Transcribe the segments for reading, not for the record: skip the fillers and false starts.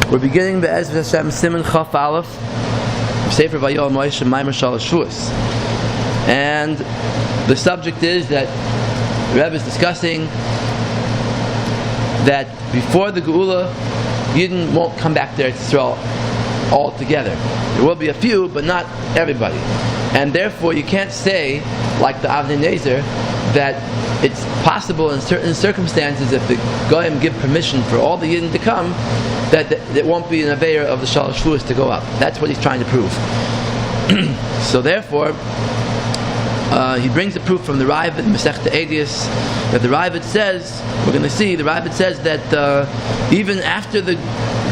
We're beginning Be'ez Hashem Siman Chaf Aleph, Sefer Vayoel Moshe, Maamar Shalosh Shevuos. And the subject is that the Rabbi is discussing that before the Geula, Yidden won't come back there to Israel altogether. There will be a few, but not everybody. And therefore you can't say, like the Avnei Nezer, that it's possible in certain circumstances, if the Goyim give permission for all the Yidden to come, that it won't be an Aveira of the Shalosh Shevuos to go up. That's what he's trying to prove. So therefore, he brings a proof from the Rabbi in Masechta Edius, that the Rabbi says, we're going to see, the Rabbi says that even after the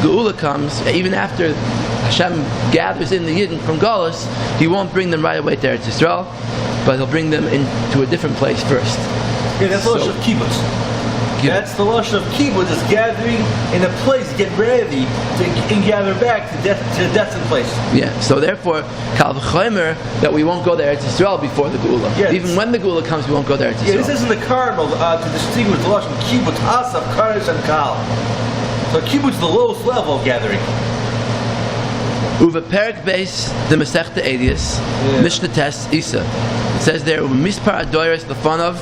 Geula comes, even after Hashem gathers in the Yidden from Galus, he won't bring them right away to Eretz Yisrael, but he'll bring them into a different place first. Yeah, that's the Lashon of Kibbutz. That's the Lashon of Kibbutz, is gathering in a place, get ready and gather back to the destined place. Yeah, so therefore, Kal v'chomer, that we won't go to Eretz Yisrael before the Geula. Yeah, even when the Geula comes, we won't go to Eretz Yisrael. Yeah, this isn't the cardinal to distinguish the Lashon of Kibbutz, Asaf, Karesh, and Kal. So Kibbutz is the lowest level of gathering. Uva Perik Beis the Masechta Edius, Mishnah Tes Isa. It says there, Uva Mispar Adoyres Lefanov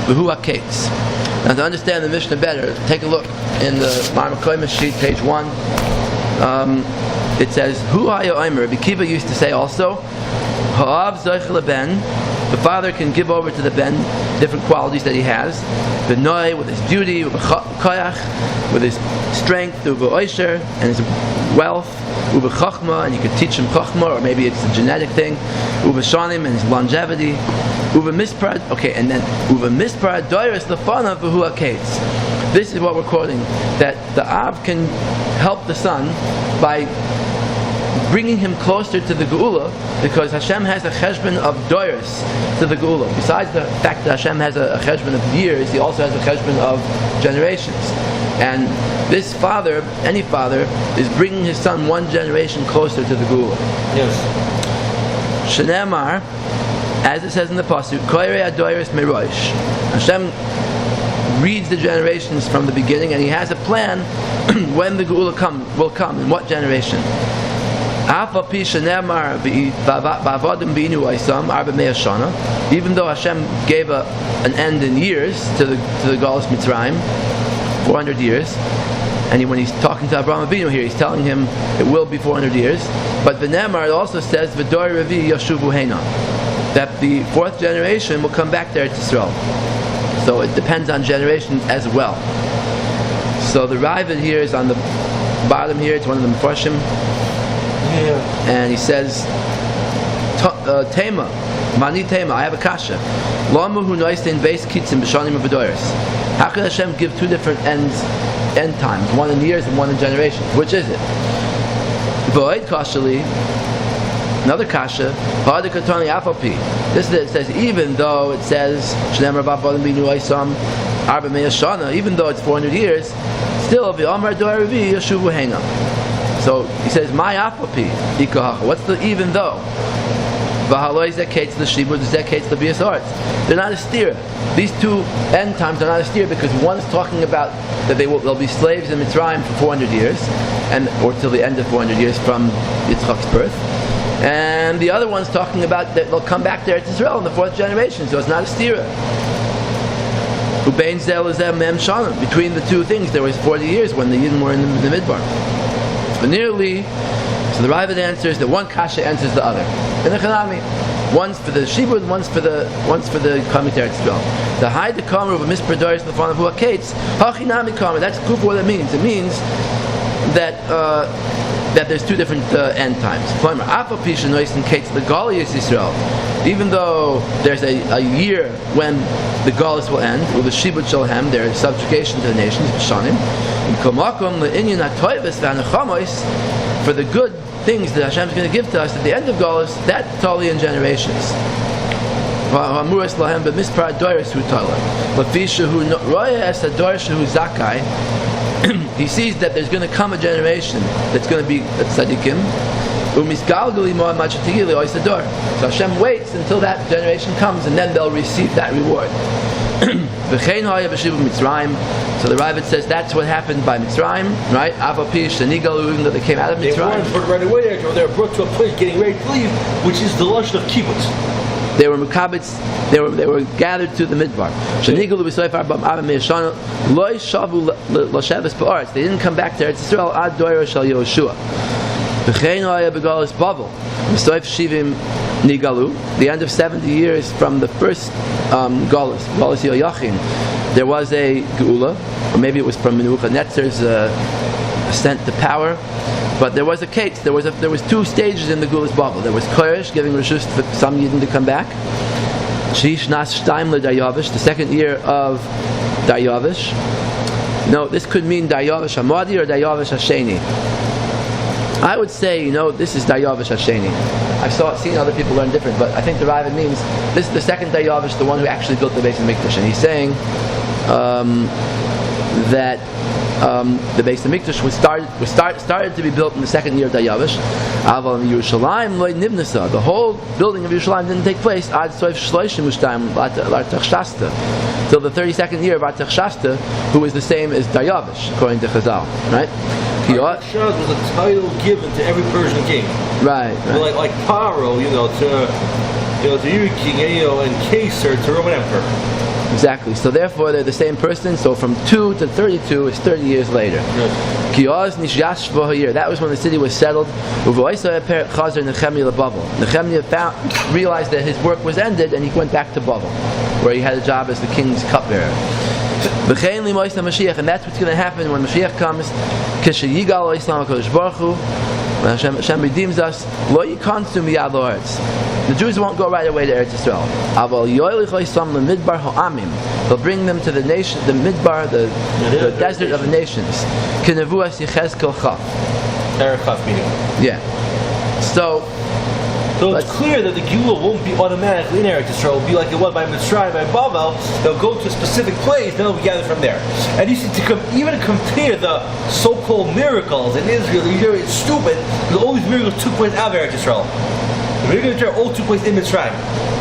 V'hu HaKetz. Now to understand the Mishnah better, take a look in the Maamar sheet, page 1. It says, Hu Hayo Omer. Rabbi Kiva used to say also, Ha'av Zoich LeBen. The father can give over to the Ben different qualities that he has. B'noi, with his beauty, with koyach, with his strength, with oisher, and his wealth, with chachma, and you could teach him chachma, or maybe it's a genetic thing, with shanim, and his longevity, with misparad. Okay, and then with misparad doiris lefanav v'hu haketz. This is what we're quoting, that the Av can help the son by bringing him closer to the Geula, because Hashem has a cheshbon of doiris to the Geula. Besides the fact that Hashem has a cheshbon of years, he also has a cheshbon of generations. And this father, any father, is bringing his son one generation closer to the Geula. Yes. Shenemar, as it says in the pasuk, Koirei adoiris merosh. Hashem reads the generations from the beginning, and he has a plan when the Geula will come, in what generation. Even though Hashem gave an end in years to the Galus Mitzrayim, 400 years, and when he's talking to Abraham Avinu here, he's telling him it will be 400 years. But the Nemar also says V'dor Revi Yashuvu Heina, that the fourth generation will come back there to Israel. So it depends on generations as well. So the Ravid here is on the bottom here. It's one of the Mefarshim. And he says, Tema, Mani Tema, I have a kasha. Lamu hu noisten veis kitzim b'shanim v'doros. How can Hashem give two different end times, one in years and one in generations? Which is it? V'oid kashali, another kasha, ha'ad katoni afapi. This is it says, even though it says, Shneimar ba'avodim b'inu oisam arba me'ah shana, even though it's 400 years, still, v'amar do'ar revi yashuvu heinam. So he says, "My apapi ikahacha." What's the even though? V'haloi zekates the shibud, zekates the bias arts. They're not a steer. These two end times are not a steer, because one is talking about that they'll be slaves in Mitzrayim for 400 years, or till the end of 400 years from Yitzchak's birth, and the other one's talking about that they'll come back there to Israel in the fourth generation. So it's not a steer. Ubein zel zeh mem shanim. Between the two things, there was 40 years when the Yidden were in the Midbar. But nearly, so the Ravid answers that one kasha answers the other. In the Chanami, one's for the Shibud, one's for the coming to Eretz Yisrael. The high the kamer of a mispredoris the fun of who akates hachinami kamer. That's proof what it means. It means that there's two different end times. Even though there's a year when the Galus will end, with the Shibud Shalhem, their subjugation to the nations, for the good things that Hashem is going to give to us at the end of Galus, that's totally in generations. He sees that there's going to come a generation that's going to be tzaddikim. So Hashem waits until that generation comes, and then they'll receive that reward. V'chein haya b'shivu Mitzrayim. So the Rabbi says that's what happened by Mitzrayim, right? Avapi shenigalu, even though they came out of Mitzrayim. They weren't brought right away. They were brought to a place getting ready to leave, which is the lashon of kibbutz. They were mukabitz. They were gathered to the midbar. Shenigalu b'soifar b'am me'eshana loy shavu l'shavas ba'aretz. They didn't come back to Eretz Yisrael ad doira shel Yehoshua. V'chein haya b'galus Bavel. B'soif shivim nigalu. The end of 70 years from the first galus Yoyachin, there was a geula, or maybe it was from Nebuchadnezzar's ascent to power. But there was a case. There was two stages in the Gulas Bavel. There was Koresh giving reshus for some Yidden to come back. Shish Nas Shtaim LeDaryavish, the second year of Daryavish. No, this could mean Daryavish Hamadi or Daryavish Hasheni. I would say, this is Daryavish Hasheni. I've seen other people learn different, but I think the Ravid means this is the second Daryavish, the one who actually built the Beis Hamikdash, and he's saying that the Beis Hamikdash started to be built in the second year of Daryavish. Aval Yerushalayim loy nibnasa. The whole building of Yerushalayim didn't take place ad soif shloshim u'shtayim l'Artachshasta, till the 32nd year of Artachshasta, who was the same as Daryavish, according to Chazal, right? Artachshasta was a title given to every Persian king. Right. Like Paro, to Yuri King, and Caesar to Roman Emperor. Exactly. So therefore they're the same person. So from 2 to 32 is 30 years later. That was when the city was settled. Nehemiah realized that his work was ended, and he went back to Bavel, where he had a job as the king's cupbearer. And that's what's going to happen when Mashiach comes. When Hashem redeems us, the Jews won't go right away to Eretz Yisrael. They'll bring them to the nation, the midbar, the desert of the nations. Yeah. So it's clear that the Geula won't be automatically in Eretz Yisrael. It'll be like it was by Mitzrayim, by Bavel. They'll go to a specific place, then they'll be gathered from there. And you see, even compare the so-called miracles in Israel, it's stupid, because all these miracles took place out of Eretz Yisrael. The miracles all took place in Mitzrayim,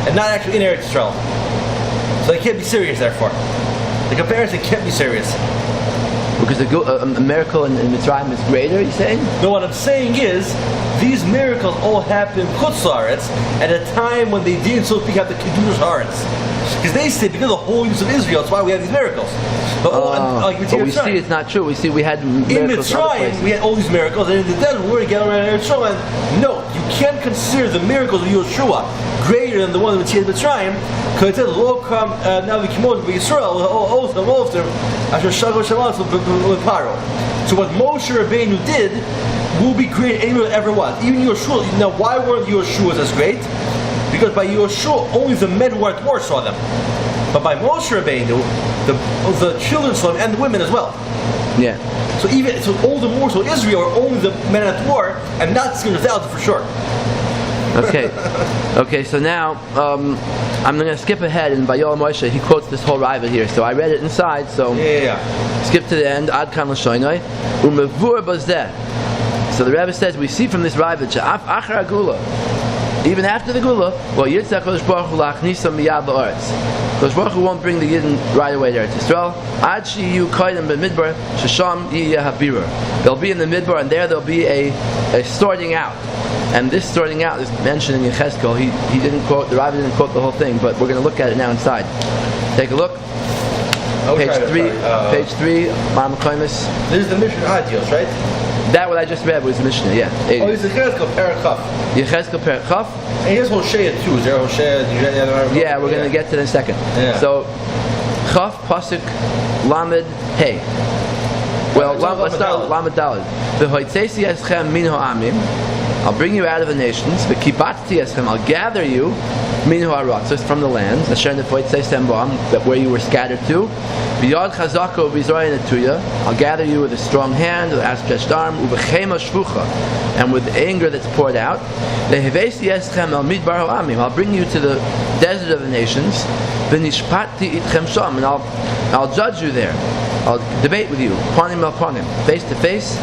and not actually in Eretz Yisrael. So they can't be serious, therefore. The comparison can't be serious. Because a miracle in Mitzrayim is greater, you're saying? No, what I'm saying is, these miracles all happened in Chutz La'aretz at a time when they didn't, so to speak, have the Kiddush Haaretz. Because they say, because of the holiness of Israel, that's why we have these miracles. But we see it's not true. We see we had miracles in Mitzrayim, we had all these miracles, and in the desert, we're together around Eretz Yisrael. No, you can't consider the miracles of Yeshua greater than the one that we see in Mitzrayim, because it says, "Lo kam now we came over to Yisrael, also after Shalosh Shalas with Paro." So what Moshe Rabbeinu did will be great anywhere that ever was. Even Yeshua. Now, why weren't Yeshua's as great? Because by Yeshua, only the men who were at war saw them. But by Moshe Rabbeinu, the children saw them and the women as well. Yeah. So all the more so Israel are only the men at war, and not 600,000 for sure. Okay. So now I'm going to skip ahead in Vayoel Moshe. He quotes this whole rival here. So I read it inside. So skip to the end. Ad kan l'shoynoi umevur bazeh. So the Rebbe says we see from this rival she'af achar agula. Even after the Gula, Yitzchak Kodesh Baruch Hu la'achnisam miyad la'aretz. Kodesh Baruch Hu won't bring the Yidden right away to Eretz Yisrael. Ad she'yu koydem b'midbar shesham yiyeh habirur. They'll be in the midbar, and there there'll be a sorting out. And this sorting out is mentioned in Yechezkel. He didn't quote, the Rabbi didn't quote the whole thing, but we're going to look at it now inside. Take a look. Page 3, Maamar Koimis. This is the Mishnah Adios, right? That what I just read was Mishnah, yeah. It's Yechezkel Perachaf. Yechezkel Perachaf. And here's Hosea too. Is there Hosea? Yeah, we're going to get to that in a second. Yeah. So, Chaf, Pasuk, Lamed, Hey. Well, let's start with Lamed Daled. V'hoitzesi eschem min ha'amim. I'll bring you out of the nations. V'kibatzi eschem. I'll gather you min ha'arat. So it's from the lands. Asher nefoitzesem ba'am, where you were scattered to. V'yad chazako v'izrayin etuya. I'll gather you with a strong hand, with an outstretched arm. U'v'chema shvucha. And with anger that's poured out. V'hevesi eschem el midbar ha'amim. I'll bring you to the desert of the nations. V'nishpati itchem sham. And I'll judge you there. I'll debate with you, panim el panim, face to face.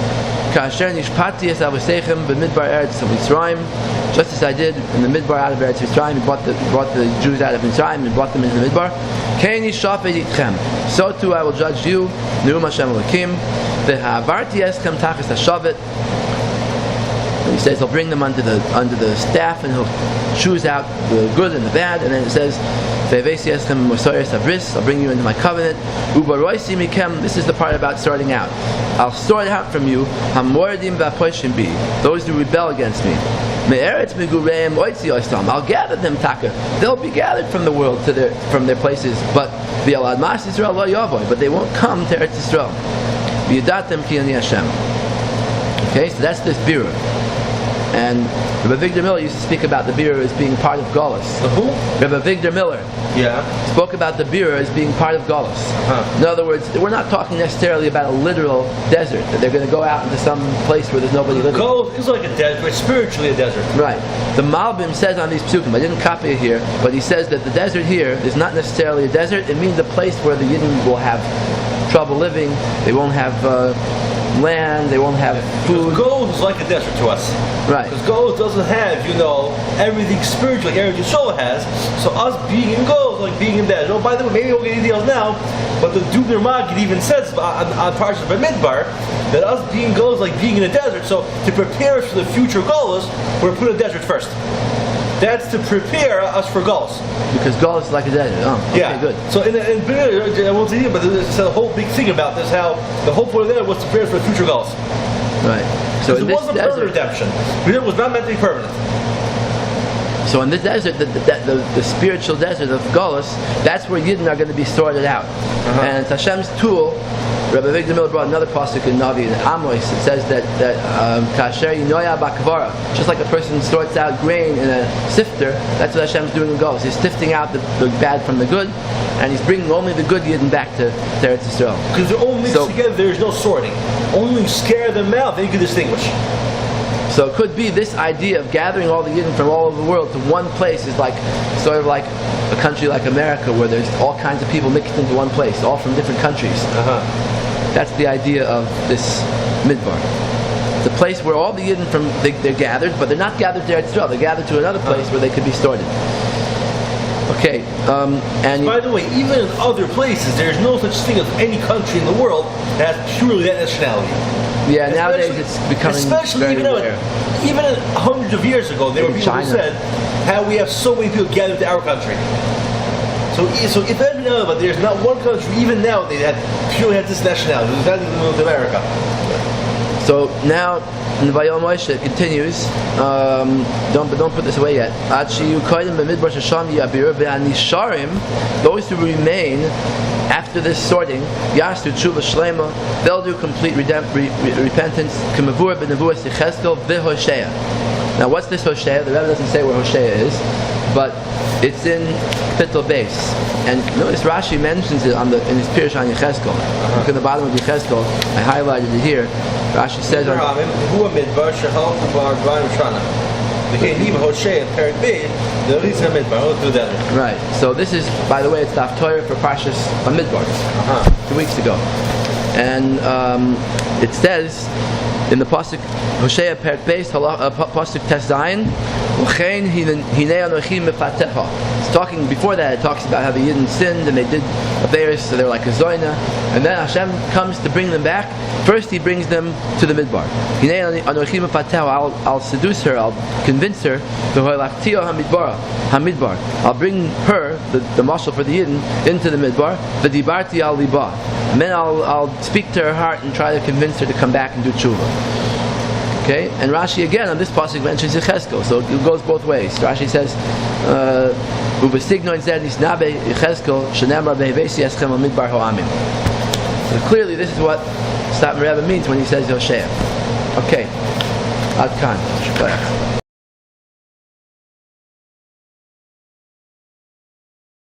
Kasher nishpati es avosechem b'midbar eretz Mitzrayim, just as I did in the midbar out of Eretz Mitzrayim. He brought the Jews out of Mitzrayim and brought them into the midbar. Keini shafet itchem, so too I will judge you. Neum Hashem Elokim, v'ha'avarti eschem tachas hashavet. He says he'll bring them under the staff and he'll choose out the good and the bad. And then it says, I'll bring you into my covenant. This is the part about starting out. I'll sort out from you those who rebel against me. I'll gather them, taka. They'll be gathered from the world from their places, but they won't come to Eretz Yisrael. Okay, so that's this birur. And Rabbi Victor Miller used to speak about the birur as being part of Golus. The who? Rabbi Victor Miller spoke about the birur as being part of Golus. In other words, we're not talking necessarily about a literal desert, that they're going to go out into some place where there's nobody living. Golus is like a desert, spiritually a desert. Right. The Malbim says on these psukim, I didn't copy it here, but he says that the desert here is not necessarily a desert, it means a place where the Yidden will have trouble living, they won't have land, they won't have food. Gold is like a desert to us. Right. Because gold doesn't have, everything spiritual like Eretz Yisrael has. So us being in gold is like being in desert. Oh, by the way, maybe we'll get details now, but the Dubner Maggid even says on Parshas Bamidbar that us being gold is like being in a desert. So to prepare us for the future goals, we're put in a desert first. That's to prepare us for Golus. Because Golus is like a desert. Oh, okay, yeah. Good. So I won't say it, but there's a whole big thing about this, how the whole point of that was to prepare for the future Golus. Right. So it wasn't permanent redemption. It was not meant to be permanent. So in this desert, the spiritual desert of Golus, that's where Yidden are going to be sorted out. And it's Hashem's tool. Rabbi Victor Miller brought another pasuk in Navi in Amos. It says that kasher yinoya bakvara, just like a person sorts out grain in a sifter, that's what Hashem's doing in Golus. He's sifting out the bad from the good, and he's bringing only the good Yidden back to Eretz Yisrael. Because they're all mixed together, there's no sorting. Only scare them out, then you can distinguish. So it could be this idea of gathering all the Yidden from all over the world to one place is like sort of like a country like America, where there's all kinds of people mixed into one place, all from different countries. That's the idea of this midbar. It's a place where all the Yidden they're gathered, but they're not gathered there at Yisrael. They're gathered to another place where they could be sorted. Okay, and by the way, even in other places, there's no such thing as any country in the world that has purely that nationality. Yeah, nowadays it's becoming very rare. Even hundreds of years ago, there were people who said how we have so many people gathered to our country. So if there's not one country, even now, they purely had this nationality. It's not even North America. So now in Vayoel Moshe it continues. Don't put this away yet. Those who remain after this sorting, Yasu Tshuva Shlema, they'll do complete repentance. Now what's this Hosea? The Rebbe doesn't say where Hosea is, but it's in Pittel Base. And notice Rashi mentions it in his Pirush on Yecheskel. Look at the bottom of Yecheskel. I highlighted it here. Rashi says right. So this is, by the way, it's the Haftorah for Parshas Bamidbar, 2 weeks ago. And it says in the pasuk Hosea Perek Beis pasuk Tes Zayin, it's talking before that. It talks about how the Yidden sinned and they did Averis, so they're like a Zoina, and then Hashem comes to bring them back. First, He brings them to the midbar. I'll seduce her. I'll convince her. I'll bring her, the mashal for the Yidden, into the midbar. And then I'll speak to her heart and try to convince her to come back and do tshuva. Okay, and Rashi again on this pasuk mentions Yecheskel, so it goes both ways. Rashi says, so clearly this is what Satmar Rebbe means when he says Hosea. Okay, Ad Kan.